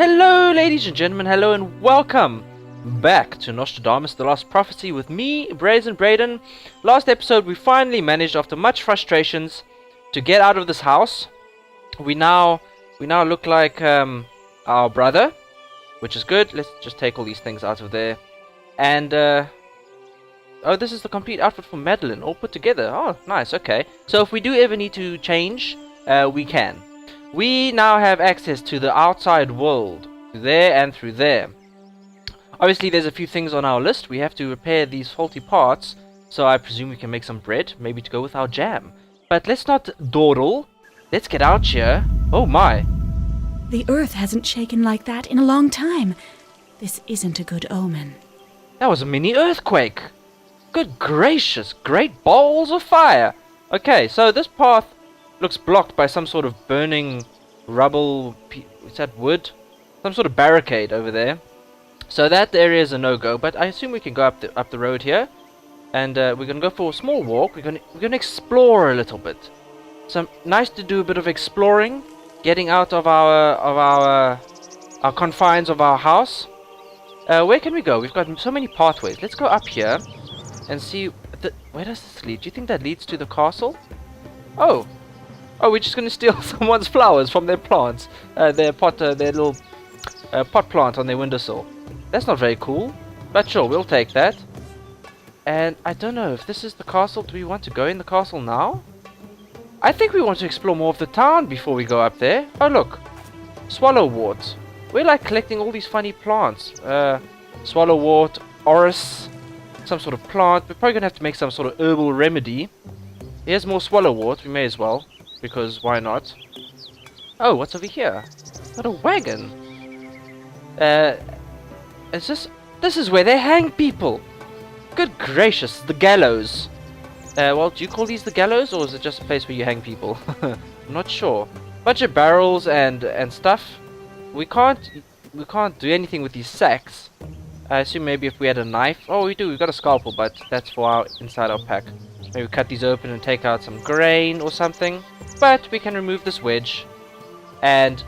Hello, ladies and gentlemen, hello and welcome back to Nostradamus The Lost Prophecy with me, Brazen Braden. Last episode, we finally managed, after much frustrations, to get out of this house. We now look like our brother, which is good. Let's just take all these things out of there. And, oh, this is the complete outfit for Madeline, all put together. Oh, nice, okay. So if we do ever need to change, we can. We now have access to the outside world, through there and through there. Obviously, there's a few things on our list. We have to repair these faulty parts, so I presume we can make some bread, maybe to go with our jam. But let's not dawdle. Let's get out here. Oh my. The earth hasn't shaken like that in a long time. This isn't a good omen. That was a mini earthquake. Good gracious, great balls of fire. Okay, so this path looks blocked by some sort of burning rubble. Is that wood? Some sort of barricade over there. So that area is a no-go, but I assume we can go up the road here. And we're gonna go for a small walk. We're gonna explore a little bit. So nice to do a bit of exploring, getting out of our confines of our house. Where can we go? We've got so many pathways. Let's go up here and see. Where does this lead? Do you think that leads to the castle? Oh, we're just gonna steal someone's flowers from their plants, their little pot plant on their windowsill. That's not very cool, but sure, we'll take that. And I don't know if this is the castle. Do we want to go in the castle now? I think we want to explore more of the town before we go up there. Oh look, swallowwort. We're like collecting all these funny plants. Swallowwort, orris, some sort of plant. We're probably gonna have to make some sort of herbal remedy. Here's more swallowwort. We may as well, because why not? Oh, what's over here? Got a wagon. This is where they hang people. Good gracious, the gallows. Well, do you call these the gallows, or is it just a place where you hang people? I'm not sure. Bunch of barrels and stuff. We can't do anything with these sacks. I assume maybe if we had a knife. Oh, we do. We've got a scalpel, but that's for inside our pack. Maybe cut these open and take out some grain or something. But we can remove this wedge and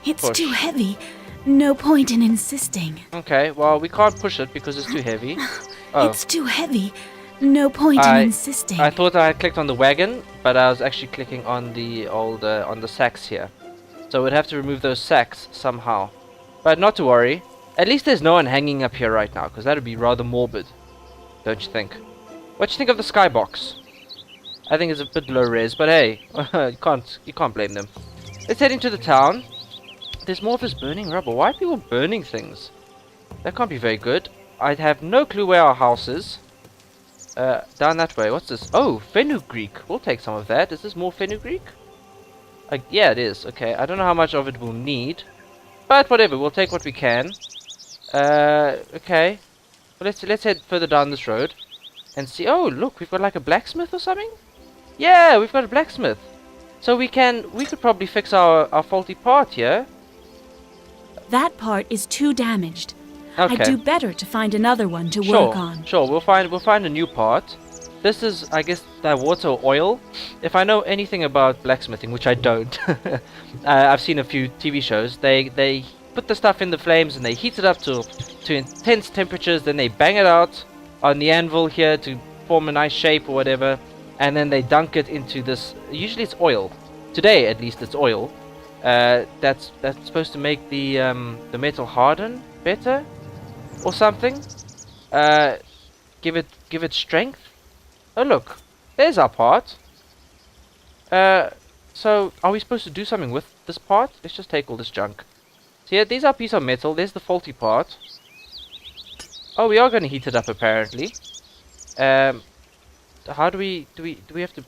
It's push. too heavy. No point in insisting. Okay, well, we can't push it because it's too heavy. Oh, It's too heavy. No point in insisting. I thought I had clicked on the wagon, but I was actually clicking on the on the sacks here. So we'd have to remove those sacks somehow. But not to worry. At least there's no one hanging up here right now, because that would be rather morbid. Don't you think? What do you think of the skybox? I think it's a bit low res, but hey, you can't blame them. Let's head into the town. There's more of this burning rubble. Why are people burning things? That can't be very good. I have no clue where our house is. Down that way. What's this? Oh, fenugreek. We'll take some of that. Is this more fenugreek? Yeah, it is. Okay, I don't know how much of it we'll need, but whatever. We'll take what we can. Okay. Well, let's head further down this road and see. Oh, look, we've got like a blacksmith or something. Yeah, we've got a blacksmith. So we could probably fix our faulty part here. That part is too damaged. Okay. I'd do better to find another one to work on. Sure, we'll find a new part. This is, I guess, that water or oil. If I know anything about blacksmithing, which I don't, I've seen a few TV shows. They put the stuff in the flames and they heat it up to intense temperatures. Then they bang it out on the anvil here to form a nice shape or whatever, and then they dunk it into this. Usually it's oil. Today, at least, it's oil. That's supposed to make the metal harden better or something. Give it strength. Oh look, there's our part. So are we supposed to do something with this part? Let's just take all this junk. So yeah, these are pieces of metal. There's the faulty part. Oh, we are going to heat it up apparently. How do we have to?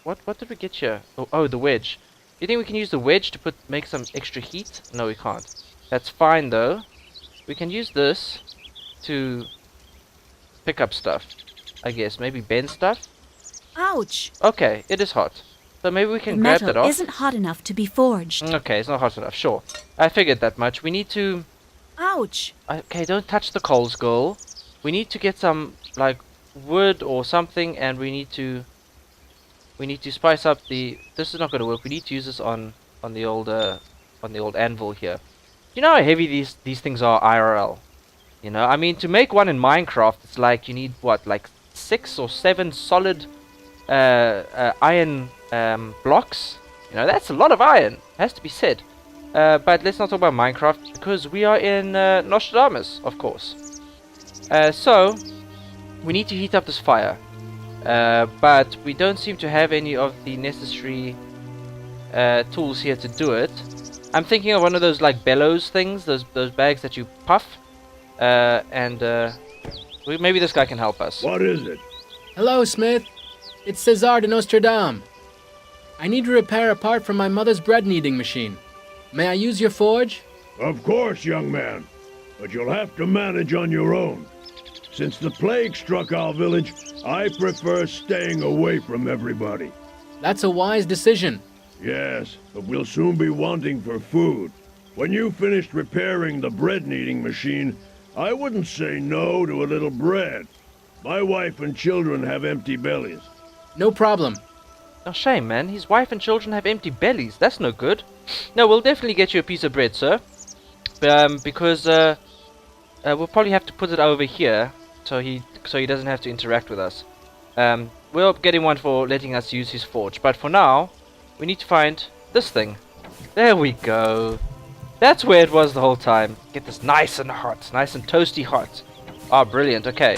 What did we get here? Oh, the wedge. Do you think we can use the wedge to make some extra heat? No, we can't. That's fine though. We can use this to pick up stuff. I guess maybe bend stuff. Ouch! Okay, it is hot. So maybe we can The grab that metal off. isn't hot enough to be forged. Okay, it's not hot enough. Sure, I figured that much. We need to. Ouch! Okay, don't touch the coals, girl. We need to get some like wood or something, and we need to spice up the. This is not going to work. We need to use this on the old on the old anvil here. You know how heavy these things are IRL? You know, I mean, to make one in Minecraft, it's like you need what, like 6 or 7 solid iron blocks. You know, that's a lot of iron. Has to be said. But let's not talk about Minecraft because we are in Nostradamus, of course. So we need to heat up this fire, but we don't seem to have any of the necessary tools here to do it. I'm thinking of one of those like bellows things, those bags that you puff. Maybe this guy can help us. What is it? Hello, Smith. It's Cesar de Nostradam. I need to repair a part from my mother's bread kneading machine. May I use your forge? Of course, young man. But you'll have to manage on your own. Since the plague struck our village, I prefer staying away from everybody. That's a wise decision. Yes, but we'll soon be wanting for food. When you finished repairing the bread kneading machine, I wouldn't say no to a little bread. My wife and children have empty bellies. No problem. Oh, shame, man. His wife and children have empty bellies. That's no good. No, we'll definitely get you a piece of bread, sir. Because we'll probably have to put it over here, so he doesn't have to interact with us. We'll get him one for letting us use his forge. But for now, we need to find this thing. There we go. That's where it was the whole time. Get this nice and hot, nice and toasty hot. Ah, brilliant. Okay,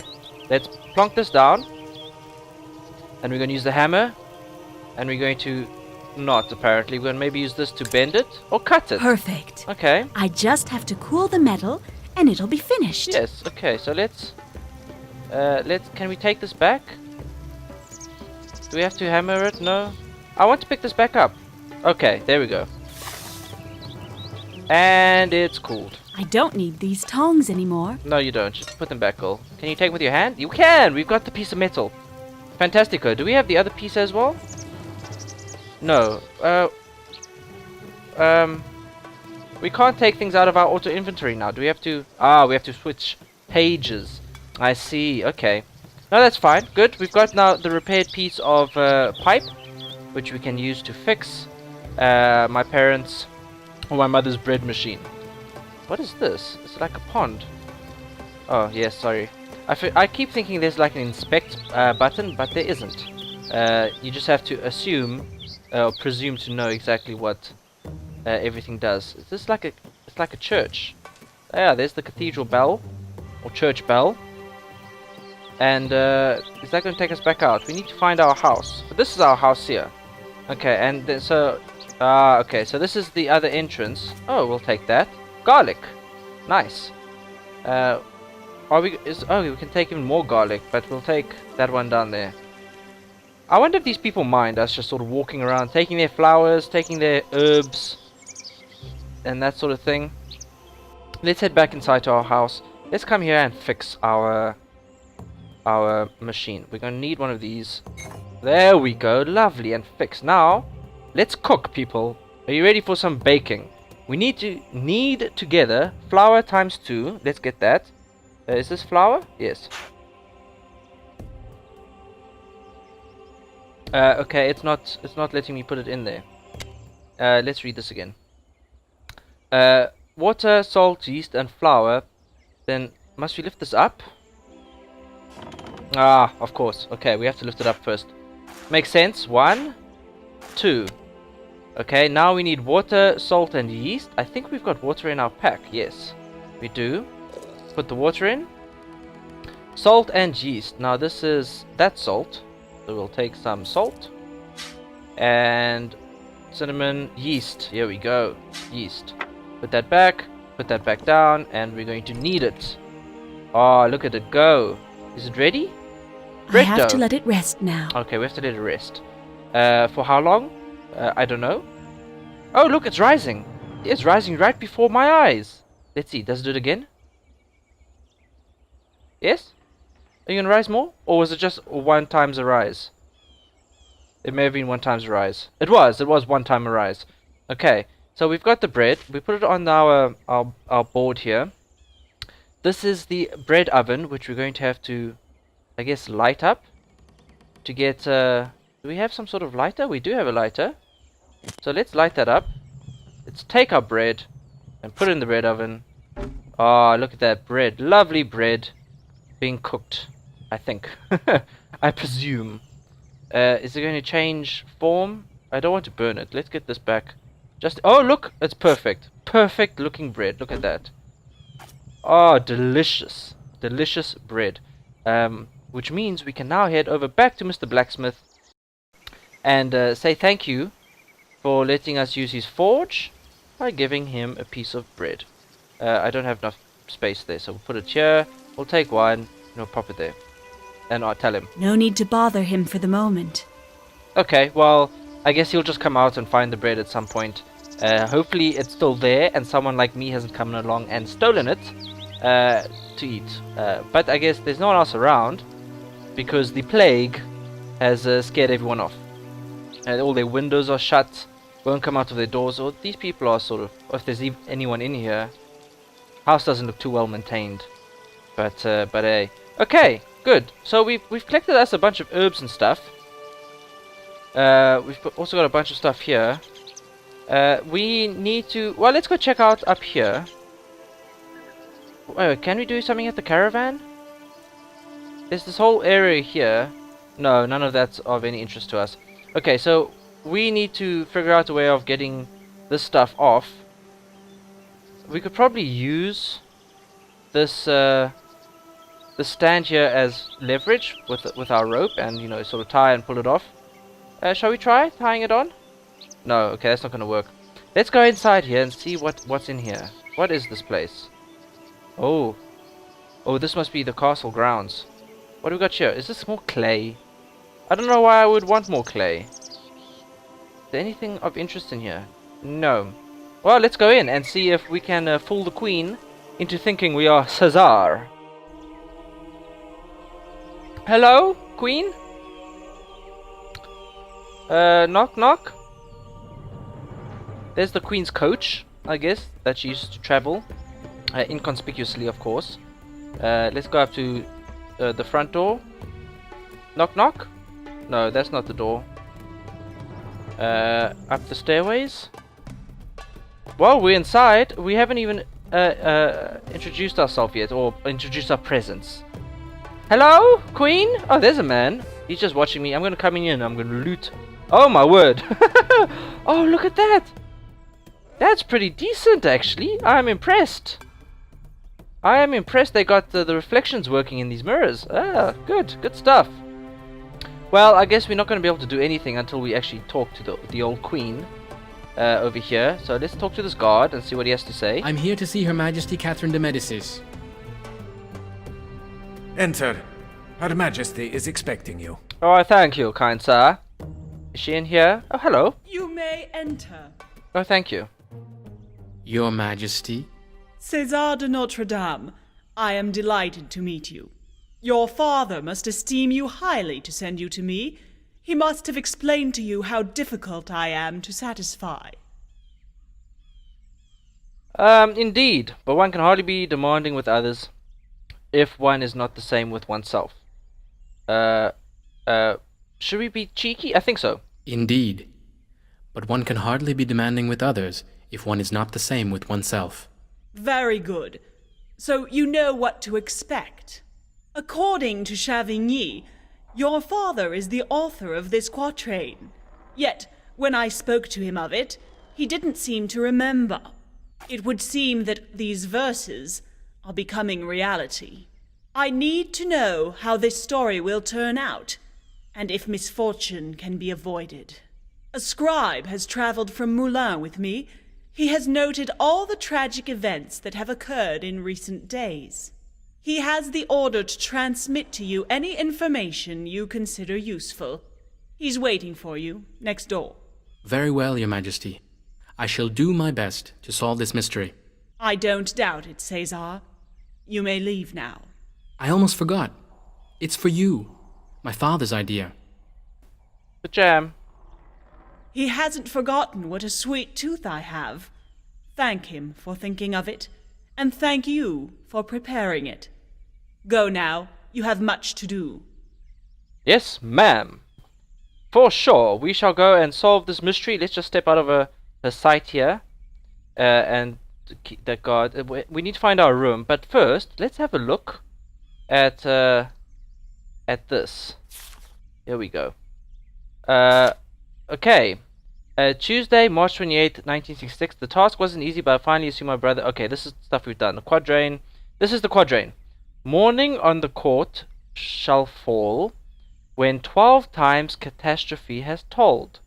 let's plonk this down. And we're going to use the hammer. And we're going to not, apparently. We're going to maybe use this to bend it or cut it. Perfect. Okay. I just have to cool the metal and it'll be finished. Yes, okay, so let's can we take this back? Do we have to hammer it? No. I want to pick this back up. Okay, there we go. And it's cooled. I don't need these tongs anymore. No, you don't. Just put them back, Cole. Can you take them with your hand? You can! We've got the piece of metal. Fantastico. Do we have the other piece as well? No. We can't take things out of our auto inventory now. Do we have to? Ah, we have to switch pages. I see. Okay. No, that's fine. Good. We've got now the repaired piece of pipe, which we can use to fix my parents' or my mother's bread machine. What is this? It's like a pond. Oh, yes, sorry. I keep thinking there's like an inspect button, but there isn't. You just have to assume or presume to know exactly what everything does. Is this like it's like a church? Yeah, there's the cathedral bell or church bell. And is that going to take us back out? We need to find our house. But this is our house here. Okay, and then so okay, so this is the other entrance. Oh, we'll take that. Garlic. Nice. We can take even more garlic, but we'll take that one down there. I wonder if these people mind us just sort of walking around, taking their flowers, taking their herbs, and that sort of thing. Let's head back inside to our house. Let's come here and fix our machine. We're going to need one of these. There we go. Lovely and fixed. Now, let's cook, people. Are you ready for some baking? We need to knead together flour times 2. Let's get that. Is this flour? Yes. Okay, it's not letting me put it in there. Let's read this again. Water, salt, yeast, and flour. Then must we lift this up? Ah, of course. Okay, we have to lift it up first. Makes sense. 1, 2. Okay, now we need water, salt, and yeast. I think we've got water in our pack. Yes, we do. Put the water in. Salt and yeast. Now this is that salt. So we'll take some salt. And cinnamon, yeast. Here we go. Yeast. Put that back. Put that back down. And we're going to knead it. Oh, look at it go. Is it ready? I have to let it rest now. Okay, we have to let it rest. For how long? I don't know. Oh, look, it's rising. It's rising right before my eyes. Let's see. Does it do it again? Yes? Are you going to rise more? Or was it just 1 times a rise? It may have been 1 times a rise. It was 1 time a rise. Okay, so we've got the bread. We put it on our board here. This is the bread oven, which we're going to have to, I guess, light up. To get, do we have some sort of lighter? We do have a lighter. So let's light that up. let's take our bread and put it in the bread oven. Oh, look at that bread. Lovely bread being cooked, I think. I presume. Is it going to change form? I don't want to burn it. Let's get this back. Oh, look! It's perfect. Perfect looking bread. Look at that. Oh, delicious. Delicious bread. Which means we can now head over back to Mr. Blacksmith and say thank you for letting us use his forge by giving him a piece of bread. I don't have enough space there, so we'll put it here. We'll take one and we'll pop it there. And I'll tell him. No need to bother him for the moment. Okay, well, I guess he'll just come out and find the bread at some point. Hopefully it's still there and someone like me hasn't come along and stolen it to eat. But I guess there's no one else around because the plague has scared everyone off. All their windows are shut, won't come out of their doors, or these people are sort of, or if there's anyone in here. House doesn't look too well maintained. But hey. Okay, good. So we've collected us a bunch of herbs and stuff. We've also got a bunch of stuff here. We need to... Well, let's go check out up here. Wait, can we do something at the caravan? There's this whole area here. No, none of that's of any interest to us. Okay, so we need to figure out a way of getting this stuff off. We could probably use this the stand here as leverage with our rope and, you know, sort of tie and pull it off. Shall we try tying it on? No, okay, that's not going to work. Let's go inside here and see what's in here. What is this place? Oh, this must be the castle grounds. What do we got here? Is this more clay? I don't know why I would want more clay. Is there anything of interest in here? No. Well, let's go in and see if we can fool the queen into thinking we are Caesar. Hello, queen? Knock knock. There's the queen's coach, I guess, that she used to travel. Inconspicuously, of course. Let's go up to the front door. Knock knock. No, that's not the door. Up the stairways. Well, we're inside. We haven't even introduced ourselves yet, or introduced our presence. Hello, queen? Oh, there's a man. He's just watching me. I'm going to come in and I'm going to loot. Oh, my word. Oh, look at that. That's pretty decent, actually. I'm impressed. I am impressed they got the reflections working in these mirrors. Ah, good. Good stuff. Well, I guess we're not going to be able to do anything until we actually talk to the old queen over here. So let's talk to this guard and see what he has to say. I'm here to see Her Majesty Catherine de Medicis. Enter. Her Majesty is expecting you. Oh, thank you, kind sir. Is she in here? Oh, hello. You may enter. Oh, thank you. Your Majesty? César de Notre Dame, I am delighted to meet you. Your father must esteem you highly to send you to me. He must have explained to you how difficult I am to satisfy. Indeed, but one can hardly be demanding with others if one is not the same with oneself. Should we be cheeky? I think so. Indeed. But one can hardly be demanding with others if one is not the same with oneself. Very good. So you know what to expect. According to Chavigny, your father is the author of this quatrain. Yet, when I spoke to him of it, he didn't seem to remember. It would seem that these verses are becoming reality. I need to know how this story will turn out, and if misfortune can be avoided. A scribe has traveled from Moulins with me. He has noted all the tragic events that have occurred in recent days. He has the order to transmit to you any information you consider useful. He's waiting for you, next door. Very well, Your Majesty. I shall do my best to solve this mystery. I don't doubt it, César. You may leave now. I almost forgot. It's for you. My father's idea. The jam. He hasn't forgotten what a sweet tooth I have. Thank him for thinking of it, and thank you for preparing it. Go now. You have much to do. Yes, ma'am. For sure, we shall go and solve this mystery. Let's just step out of her sight here. and that guard. We need to find our room, but first, let's have a look at this. Here we go. Okay. Tuesday, March 28th, 1966. The task wasn't easy, but I finally assumed my brother... Okay, this is stuff we've done. The quadrain. This is the quadrain. Morning on the court shall fall when 12 times catastrophe has told.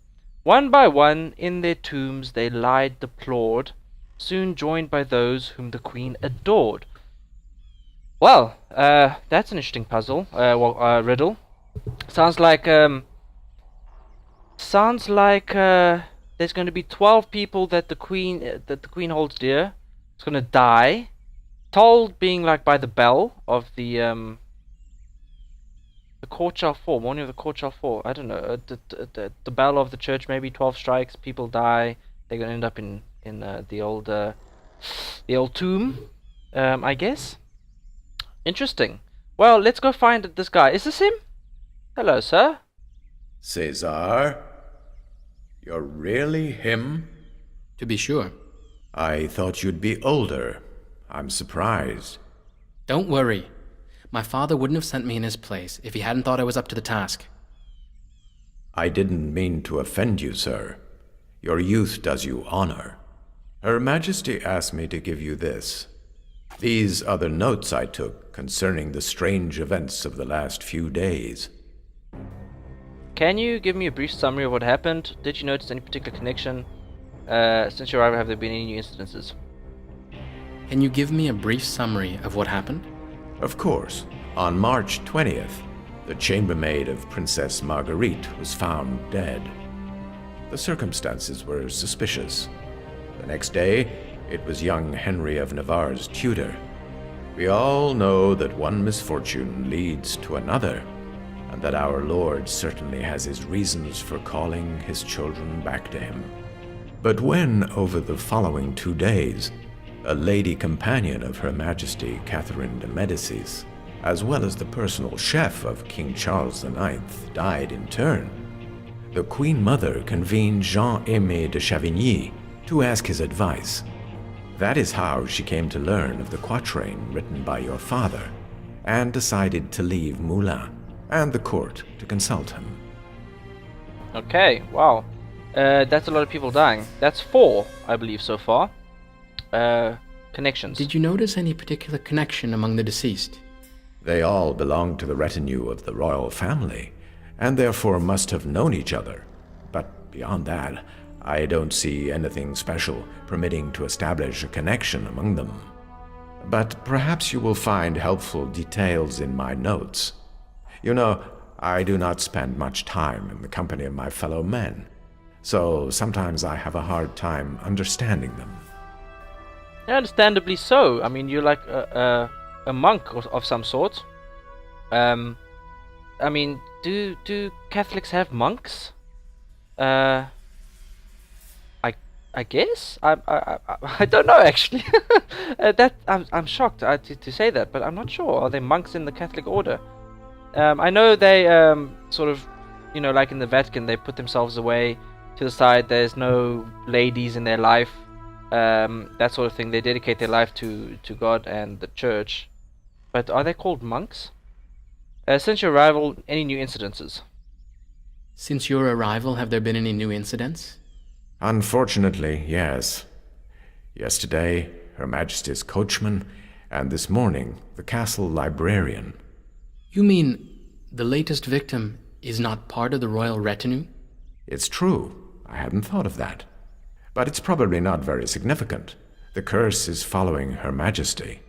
One by one in their tombs they lie deplored, soon joined by those whom the queen adored. Well, that's an interesting puzzle. Riddle. Sounds like there's going to be 12 people that the queen holds dear. It's going to die. Told being like by the bell of the court shall fall. Morning of the court shall fall. I don't know. The bell of the church. Maybe 12 strikes. People die. They're going to end up in the old tomb. I guess. Interesting. Well, let's go find this guy. Is this him? Hello, sir. Cesar? You're really him? To be sure. I thought you'd be older. I'm surprised. Don't worry. My father wouldn't have sent me in his place if he hadn't thought I was up to the task. I didn't mean to offend you, sir. Your youth does you honor. Her Majesty asked me to give you this. These are the notes I took concerning the strange events of the last few days. Can you give me a brief summary of what happened? Did you notice any particular connection? Since your arrival, have there been any new incidences? Can you give me a brief summary of what happened? Of course. On March 20th, the chambermaid of Princess Marguerite was found dead. The circumstances were suspicious. The next day, it was young Henry of Navarre's tutor. We all know that one misfortune leads to another, and that our Lord certainly has his reasons for calling his children back to him. But when, over the following 2 days, a lady companion of Her Majesty Catherine de Medicis, as well as the personal chef of King Charles IX, died in turn, the Queen Mother convened Jean-Aimé de Chavigny to ask his advice. That is how she came to learn of the quatrain written by your father, and decided to leave Moulins and the court to consult him. Okay, wow. That's a lot of people dying. That's 4, I believe, so far. Connections. Did you notice any particular connection among the deceased? They all belonged to the retinue of the royal family, and therefore must have known each other. But beyond that, I don't see anything special permitting to establish a connection among them. But perhaps you will find helpful details in my notes. You know, I do not spend much time in the company of my fellow men, so sometimes I have a hard time understanding them. Understandably so. I mean, you're like a monk of some sort. I mean, do Catholics have monks? I guess I don't know actually. That I'm shocked to say that, but I'm not sure. Are they monks in the Catholic order? I know they sort of, you know, like in the Vatican, they put themselves away to the side. There's no ladies in their life, that sort of thing. They dedicate their life to God and the church. But are they called monks? Since your arrival, any new incidences? Since your arrival, have there been any new incidents? Unfortunately, yes. Yesterday, Her Majesty's coachman, and this morning, the castle librarian. You mean the latest victim is not part of the royal retinue? It's true. I hadn't thought of that. But it's probably not very significant. The curse is following Her Majesty.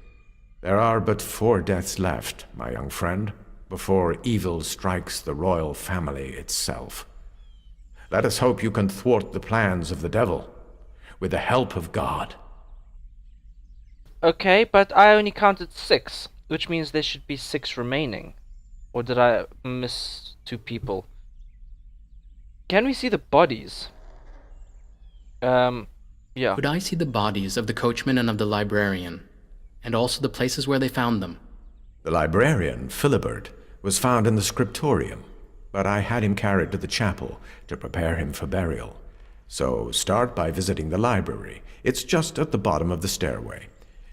There are but 4 deaths left, my young friend, before evil strikes the royal family itself. Let us hope you can thwart the plans of the devil, with the help of God. Okay, but I only counted 6, which means there should be 6 remaining. Or did I miss 2 people? Can we see the bodies? Yeah. Could I see the bodies of the coachman and of the librarian, and also the places where they found them? The librarian, Philibert, was found in the scriptorium, but I had him carried to the chapel to prepare him for burial. So start by visiting the library. It's just at the bottom of the stairway.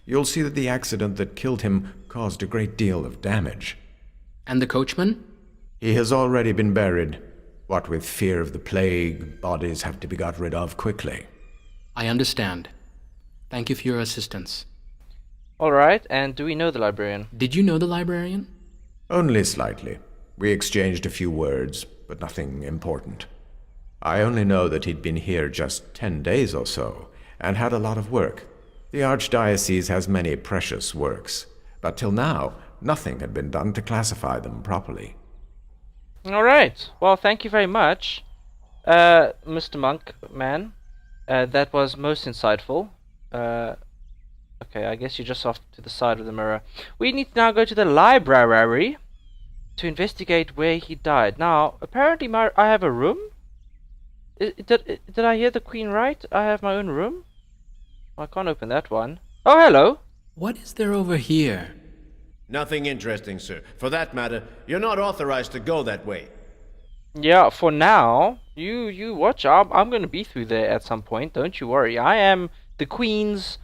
You'll see that the accident that killed him caused a great deal of damage. And the coachman? He has already been buried. What with fear of the plague, bodies have to be got rid of quickly. I understand. Thank you for your assistance. Alright, and do we know the librarian? Did you know the librarian? Only slightly. We exchanged a few words, but nothing important. I only know that he'd been here just 10 days or so, and had a lot of work. The Archdiocese has many precious works, but till now, nothing had been done to classify them properly. Alright, well, thank you very much, Mr. Monk, man. That was most insightful. Okay, I guess you're just off to the side of the mirror. We need to now go to the library to investigate where he died. Now, apparently I have a room? Did I hear the Queen right? I have my own room? I can't open that one. Oh, hello! What is there over here? Nothing interesting, sir. For that matter, you're not authorized to go that way. Yeah, for now, you watch. I'm going to be through there at some point. Don't you worry. I am the Queen's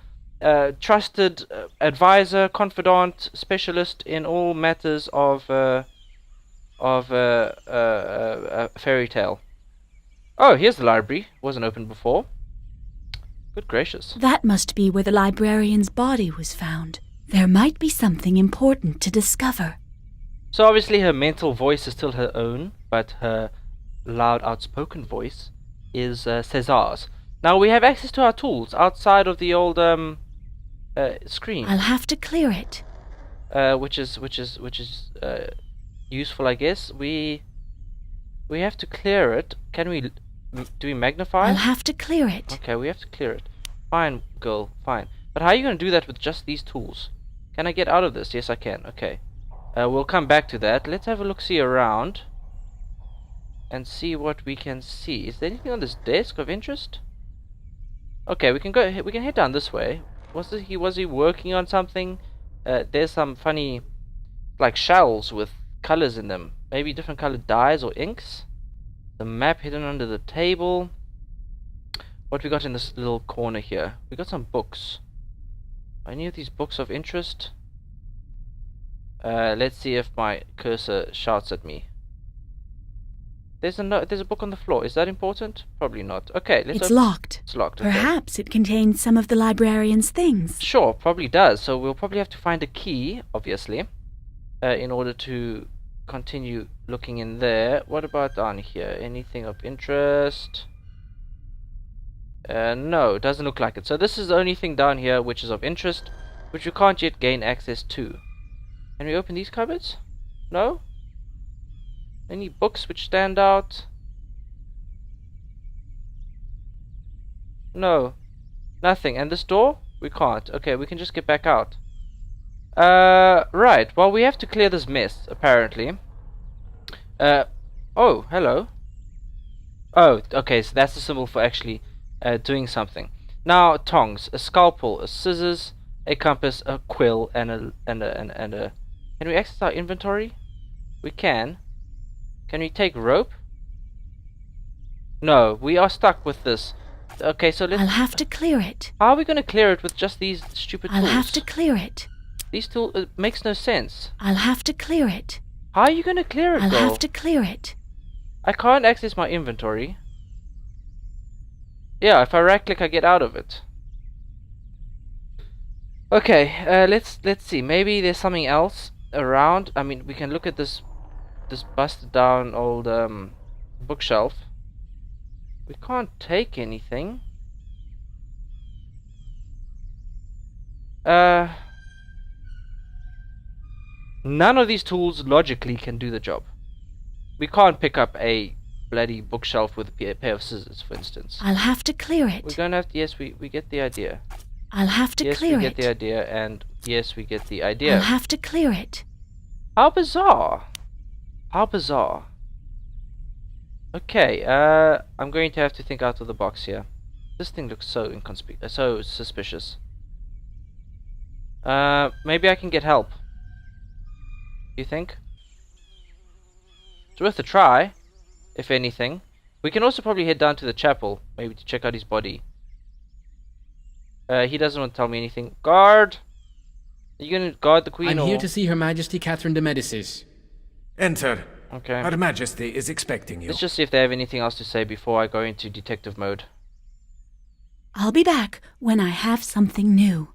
trusted advisor, confidant, specialist in all matters of fairy tale. Oh, here's the library. Wasn't open before. Good gracious. That must be where the librarian's body was found. There might be something important to discover. So obviously her mental voice is still her own, but her loud, outspoken voice is Cesar's. Now we have access to our tools outside of the old screen. I'll have to clear it. Which is useful, I guess. We have to clear it. Can we? Do we magnify? I'll have to clear it. Okay, we have to clear it. Fine, girl, fine. But how are you going to do that with just these tools? Can I get out of this? Yes, I can. Okay. We'll come back to that. Let's have a look-see around and see what we can see. Is there anything on this desk of interest? Okay, we can go. We can head down this way. Was he working on something? There's some funny, like, shells with colors in them. Maybe different colored dyes or inks. The map hidden under the table. What we got in this little corner here? We got some books. Any of these books of interest? Let's see if my cursor shouts at me. There's a book on the floor. Is that important? Probably not. Okay, let's It's open. locked. It's locked. Okay. Perhaps it contains some of the librarian's things. Sure, probably does. So we'll probably have to find a key, obviously, in order to continue looking in there. What about down here? Anything of interest? No, doesn't look like it. So this is the only thing down here which is of interest, which we can't yet gain access to. Can we open these cupboards? No? Any books which stand out? No. Nothing. And this door? We can't. Okay, we can just get back out. Right. Well, we have to clear this mess, apparently. Oh, hello. Oh, okay, so that's the symbol for actually doing something. Now, tongs, a scalpel, a scissors, a compass, a quill, and a Can we access our inventory? We can. Can we take rope? No, we are stuck with this. Okay, so let's... I'll have to clear it. How are we going to clear it with just these stupid tools? I'll have to clear it. These tools... It makes no sense. I'll have to clear it. How are you going to clear it, I'll girl? have to clear it. I can't access my inventory. Yeah, if I right click I get out of it. Okay, let's see. Maybe there's something else around. I mean, we can look at this busted down old bookshelf. We can't take anything. None of these tools logically can do the job. We can't pick up a bloody bookshelf with a pair of scissors, for instance. I'll have to clear it. We're gonna have to... Yes, we get the idea. I'll have to Yes, clear we it. get the idea, and yes, we get the idea. I'll have to clear it. How bizarre. How bizarre. Okay, I'm going to have to think out of the box here. This thing looks so so suspicious. Maybe I can get help. You think? It's worth a try, if anything. We can also probably head down to the chapel, maybe to check out his body. He doesn't want to tell me anything. Guard! Are you going to guard the Queen? I'm or... here to see Her Majesty Catherine de Medicis. Enter. Okay. Her Majesty is expecting you. Let's just see if they have anything else to say before I go into detective mode. I'll be back when I have something new.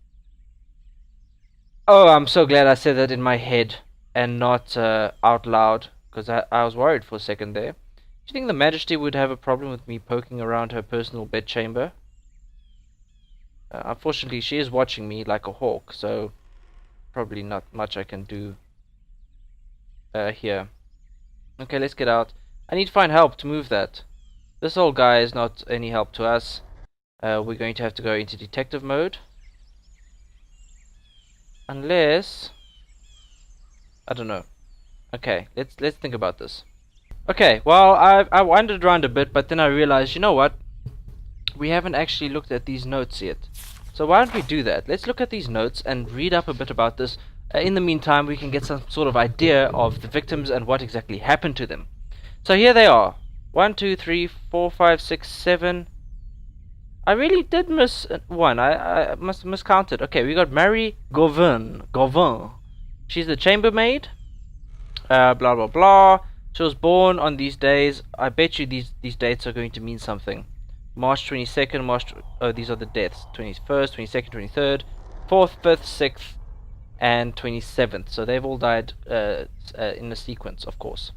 Oh, I'm so glad I said that in my head and not out loud, because I was worried for a second there. Do you think the Majesty would have a problem with me poking around her personal bedchamber? Unfortunately, she is watching me like a hawk, so probably not much I can do here. Okay, let's get out. I need to find help to move that. This old guy is not any help to us. We're going to have to go into detective mode. Unless... I don't know. Okay, let's think about this. Okay, well, I wandered around a bit, but then I realized, you know what? We haven't actually looked at these notes yet. So why don't we do that? Let's look at these notes and read up a bit about this. In the meantime, we can get some sort of idea of the victims and what exactly happened to them. So here they are. 1, 2, 3, 4, 5, 6, 7. I really did miss one. I must have miscounted. Okay, we got Marie Gauvin. She's the chambermaid. Blah, blah, blah. She was born on these days. I bet you these dates are going to mean something. March 22nd, oh, these are the deaths. 21st, 22nd, 23rd, 4th, 5th, 6th, and 27th. So they've all died in a sequence, of course.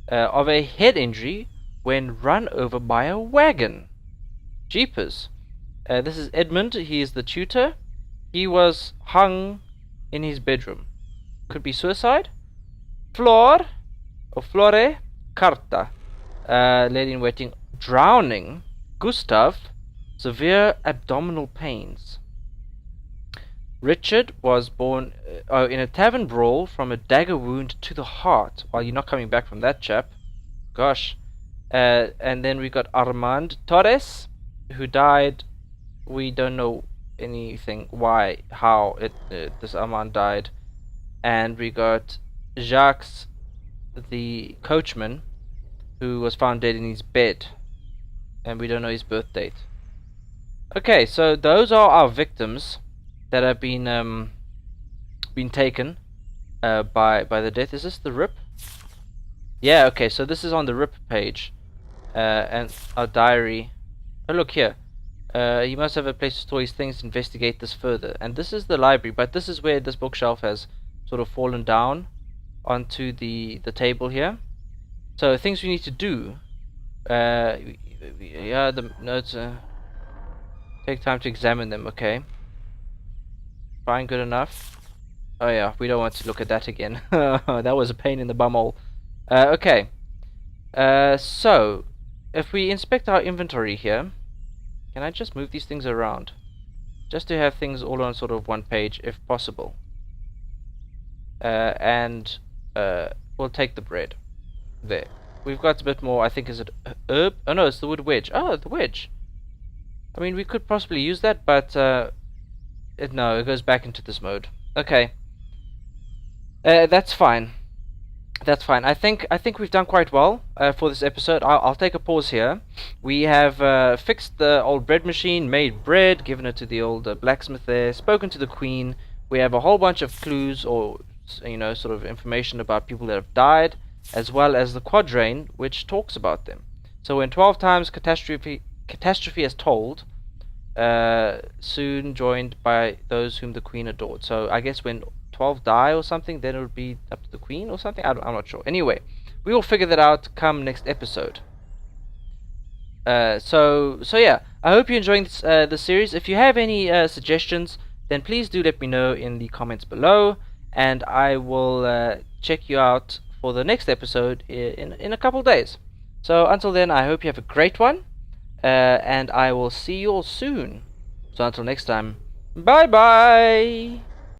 Of a head injury when run over by a wagon. Jeepers. This is Edmund. He is the tutor. He was hung in his bedroom. Could be suicide. Flore Carta. Lady in waiting. Drowning. Gustav, severe abdominal pains. Richard was born in a tavern brawl from a dagger wound to the heart. Well, you're not coming back from that, chap. Gosh. And then we got Armand Torres, who died. We don't know anything, why, how this Armand died. And we got Jacques, the coachman, who was found dead in his bed. And we don't know his birth date. Okay, so those are our victims that have been taken by the death. Is this the RIP? Yeah, okay, so this is on the RIP page. And our diary. Oh, look here. He must have a place to store his things to investigate this further. And this is the library, but this is where this bookshelf has sort of fallen down onto the table here. So things we need to do. Yeah, the notes. Take time to examine them. Okay. Fine, good enough. Oh yeah, we don't want to look at that again. That was a pain in the bumhole. Okay. So if we inspect our inventory here, can I just move these things around, just to have things all on sort of one page, if possible? And we'll take the bread. There. We've got a bit more, I think, is it herb? Oh no, it's the wood wedge. Oh, the wedge. I mean, we could possibly use that, but no, it goes back into this mode. Okay. That's fine. That's fine. I think we've done quite well for this episode. I'll take a pause here. We have fixed the old bread machine, made bread, given it to the old blacksmith there, spoken to the queen. We have a whole bunch of clues, or sort of information about people that have died, as well as the quatrain, which talks about them. So when 12 times catastrophe is told, soon joined by those whom the queen adored. So I guess when 12 die or something, then it would be up to the queen or something. I'm not sure. Anyway, we will figure that out come next episode. So yeah, I hope you're enjoying this, the series. If you have any suggestions, then please do let me know in the comments below, and I will check you out for the next episode in a couple days. So until then, I hope you have a great one, and I will see you all soon. So until next time, bye bye.